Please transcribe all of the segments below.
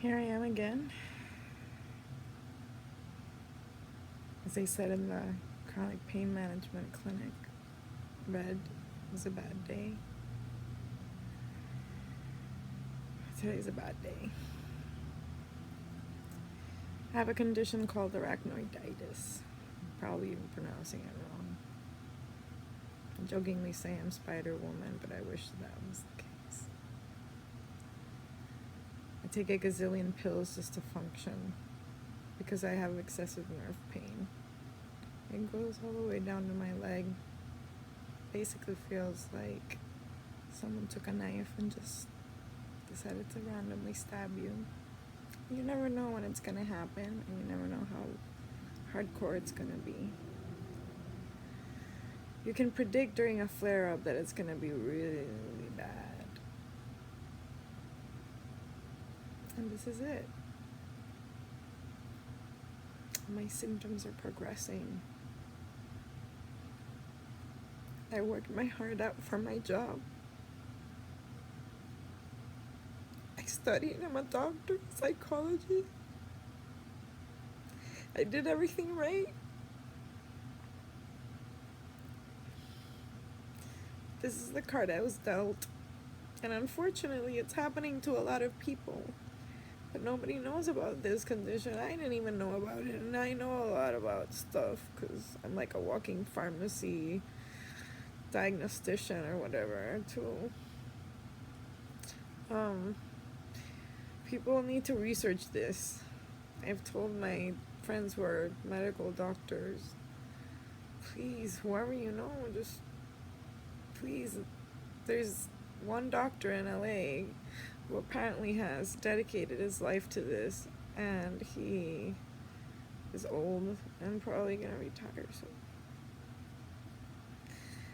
Here I am again. As I said in the chronic pain management clinic, red was a bad day. Today's a bad day. I have a condition called arachnoiditis. I'm probably even pronouncing it wrong. I jokingly say I'm Spider Woman, but I wish that was the case. I take a gazillion pills just to function because I have excessive nerve pain. It goes all the way down to my leg. Basically feels like someone took a knife and just decided to randomly stab you. You never know when it's gonna happen, and you never know how hardcore it's gonna be. You can predict during a flare-up that it's gonna be really, really bad. And this is it. My symptoms are progressing. I worked my heart out for my job. I studied. I'm a doctor in psychology. I did everything right. This is the card I was dealt. And unfortunately, it's happening to a lot of people. But nobody knows about this condition. I didn't even know about it. And I know a lot about stuff because I'm like a walking pharmacy diagnostician or whatever, too. People need to research this. I've told my friends who are medical doctors, please, whoever you know, just please. There's one doctor in LA who apparently has dedicated his life to this, and he is old and probably gonna retire soon.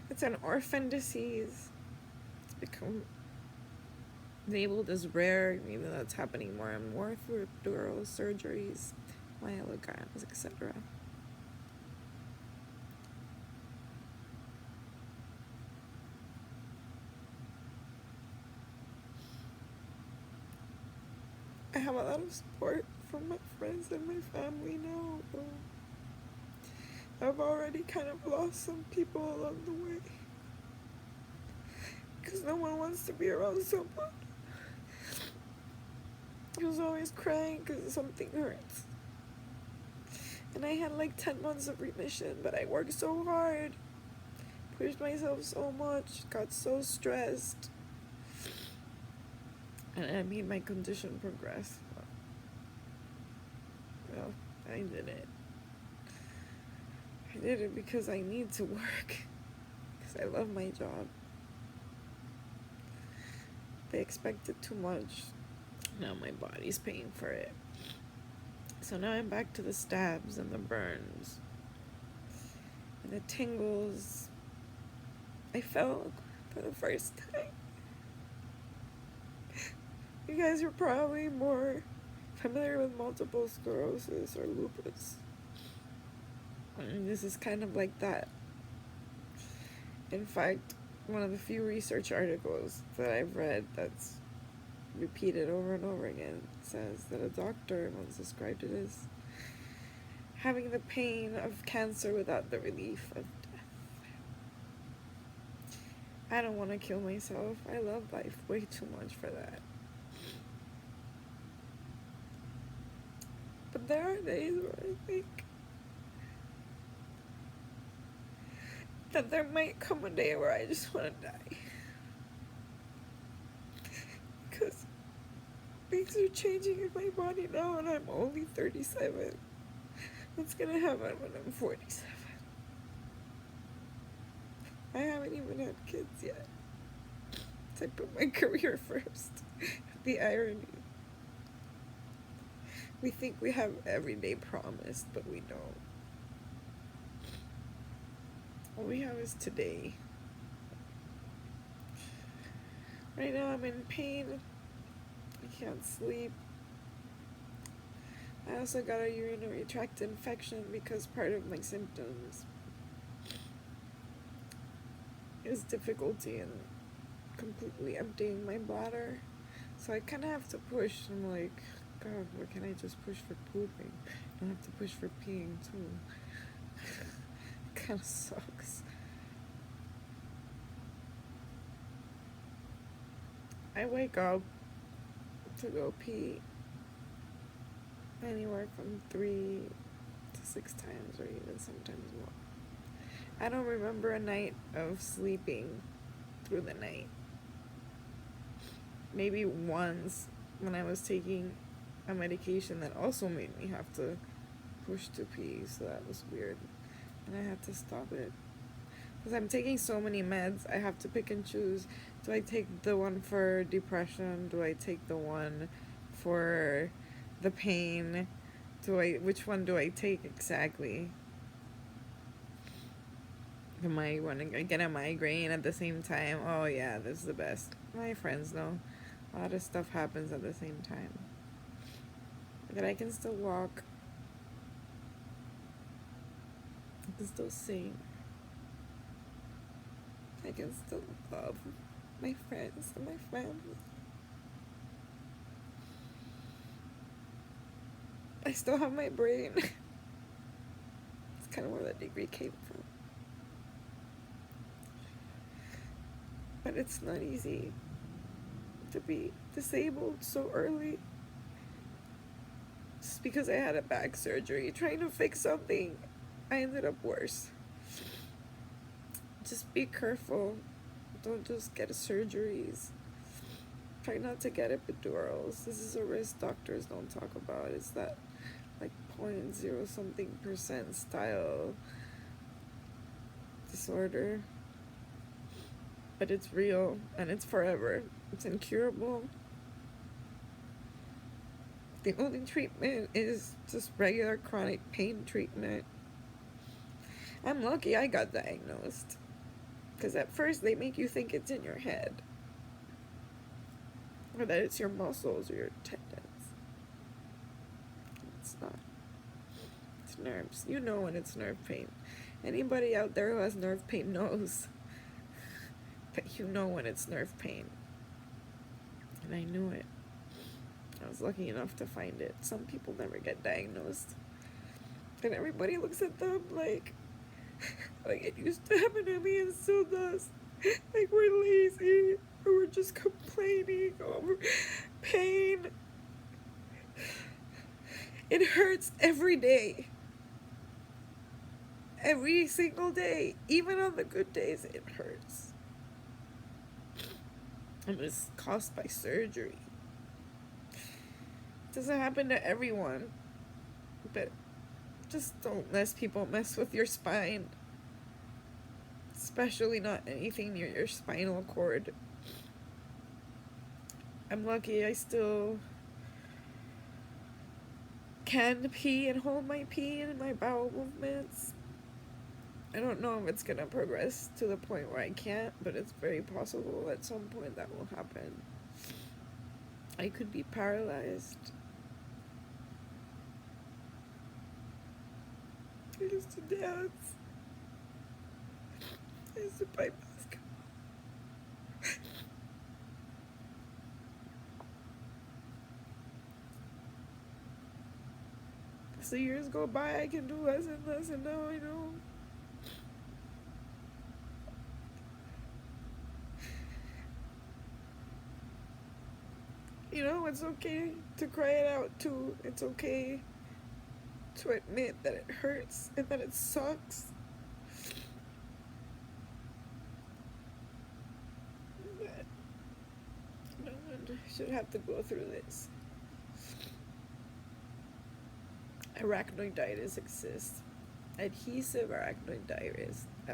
It's an orphan disease. It's become labeled as rare, even though it's happening more and more through epidurals, surgeries, myelograms, etc. I have a lot of support from my friends and my family now. I've already kind of lost some people along the way because no one wants to be around someone who's always crying because something hurts. And I had like 10 months of remission, but I worked so hard, pushed myself so much, got so stressed, and I made my condition progress. Well, I did it. I did it because I need to work, because I love my job. They expected too much. Now my body's paying for it. So now I'm back to the stabs and the burns and the tingles I felt for the first time. You guys are probably more familiar with multiple sclerosis or lupus. And this is kind of like that. In fact, one of the few research articles that I've read that's repeated over and over again says that a doctor once described it as having the pain of cancer without the relief of death. I don't want to kill myself. I love life way too much for that. But there are days where I think that there might come a day where I just want to die. Because things are changing in my body now, and I'm only 37. What's gonna happen when I'm 47? I haven't even had kids yet. So I put my career first. The irony. We think we have every day promised, but we don't. All we have is today. Right now I'm in pain. I can't sleep. I also got a urinary tract infection because part of my symptoms is difficulty in completely emptying my bladder. So I kind of have to push some like God, why can't I just push for pooping? I don't have to push for peeing too. It kind of sucks. I wake up to go pee anywhere from 3 to 6 times, or even sometimes more. I don't remember a night of sleeping through the night. Maybe once when I was taking a medication that also made me have to push to pee, so that was weird. And I had to stop it. Because I'm taking so many meds, I have to pick and choose. Do I take the one for depression? Do I take the one for the pain? Which one do I take exactly? Am I wanting to get a migraine at the same time? Oh yeah, this is the best. My friends know. A lot of stuff happens at the same time. But I can still walk. I can still sing. I can still love my friends and my family. I still have my brain. It's kind of where that degree came from. But it's not easy to be disabled so early. Just because I had a back surgery trying to fix something, I ended up worse. Just be careful. Don't just get surgeries. Try not to get epidurals. This is a risk doctors don't talk about. It's that like 0.0 something% style disorder. But it's real and it's forever. It's incurable. The only treatment is just regular chronic pain treatment. I'm lucky I got diagnosed. Because at first they make you think it's in your head. Or that it's your muscles or your tendons. It's not. It's nerves. You know when it's nerve pain. Anybody out there who has nerve pain knows. But you know when it's nerve pain. And I knew it. I was lucky enough to find it. Some people never get diagnosed. And everybody looks at them like it used to happen to me and still does. Like we're lazy or we're just complaining over pain. It hurts every day. Every single day. Even on the good days, it hurts. And it's caused by surgery. It doesn't happen to everyone. But just don't let people mess with your spine. Especially not anything near your spinal cord. I'm lucky I still can pee and hold my pee and my bowel movements. I don't know if it's gonna progress to the point where I can't, but it's very possible at some point that will happen. I could be paralyzed. I used to dance. I used to play basketball. As the years go by, I can do less and less, and now I know. You know, it's okay to cry it out too. It's okay to admit that it hurts and that it sucks. But no one should have to go through this. Arachnoiditis exists. Adhesive arachnoiditis. I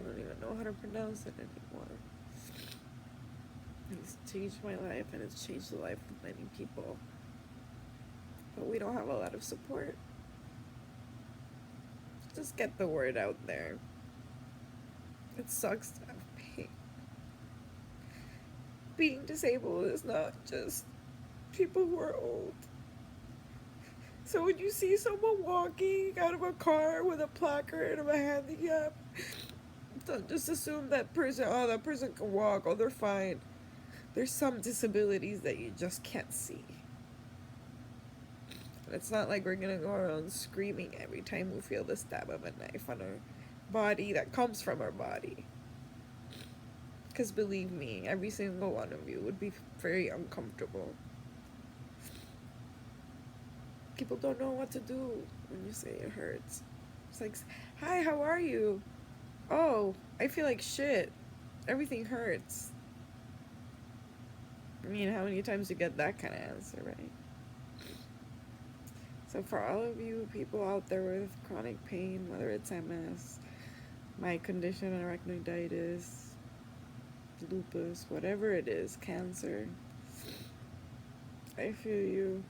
don't even know how to pronounce it anymore. It's changed my life and it's changed the life of many people. But we don't have a lot of support. Just get the word out there. It sucks to have pain. Being disabled is not just people who are old. So when you see someone walking out of a car with a placard of a handicap, don't just assume that person can walk, oh, they're fine. There's some disabilities that you just can't see. And it's not like we're gonna go around screaming every time we feel the stab of a knife on our body that comes from our body. Because believe me, every single one of you would be very uncomfortable. People don't know what to do when you say it hurts. It's like, hi, how are you? Oh, I feel like shit. Everything hurts. I mean, how many times you get that kind of answer, right? So for all of you people out there with chronic pain, whether it's MS, my condition, arachnoiditis, lupus, whatever it is, cancer, I feel you.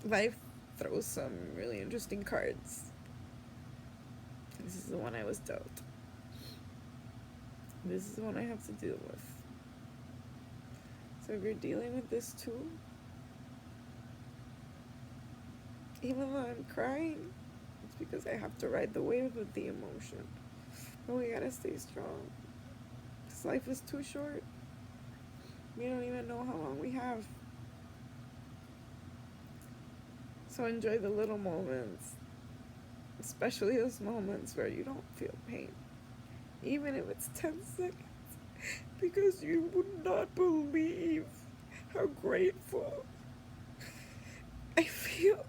Life throws some really interesting cards. This is the one I was dealt. This is the one I have to deal with. So if you're dealing with this too, even though I'm crying, it's because I have to ride the wave of the emotion. But we gotta stay strong. This life is too short. We don't even know how long we have. So enjoy the little moments, especially those moments where you don't feel pain, even if it's 10 seconds, because you would not believe how grateful I feel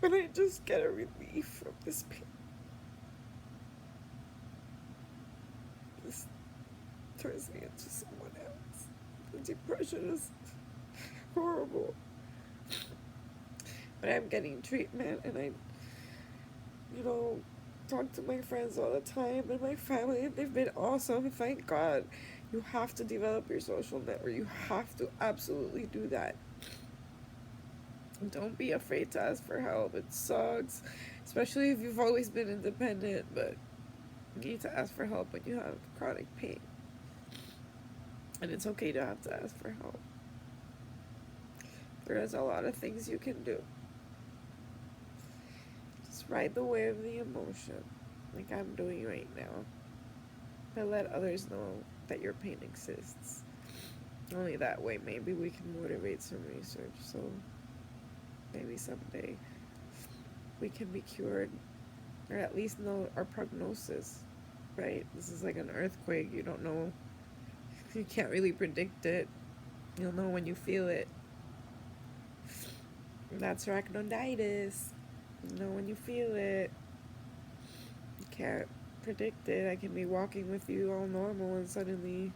when I just get a relief from this pain. This turns me into someone else. The depression is horrible. But I'm getting treatment, and I, talk to my friends all the time and my family, and they've been awesome. Thank God. You have to develop your social network. You have to absolutely do that. Don't be afraid to ask for help. It sucks, especially if you've always been independent, but you need to ask for help when you have chronic pain. And it's okay to have to ask for help. There is a lot of things you can do. Just ride the wave of the emotion, like I'm doing right now. But let others know that your pain exists. Only that way, maybe we can motivate some research. So maybe someday we can be cured, or at least know our prognosis, right? This is like an earthquake. You don't know. You can't really predict it. You'll know when you feel it. That's arachnoiditis. You know when you feel it. You can't predict it. I can be walking with you all normal and suddenly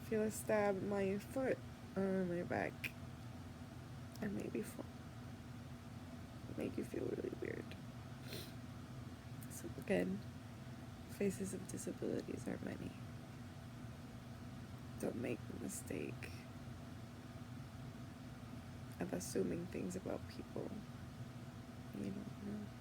feel a stab in my foot or my back, or maybe fall. Make you feel really weird. So again, faces of disabilities are many. Don't make the mistake of assuming things about people you don't know.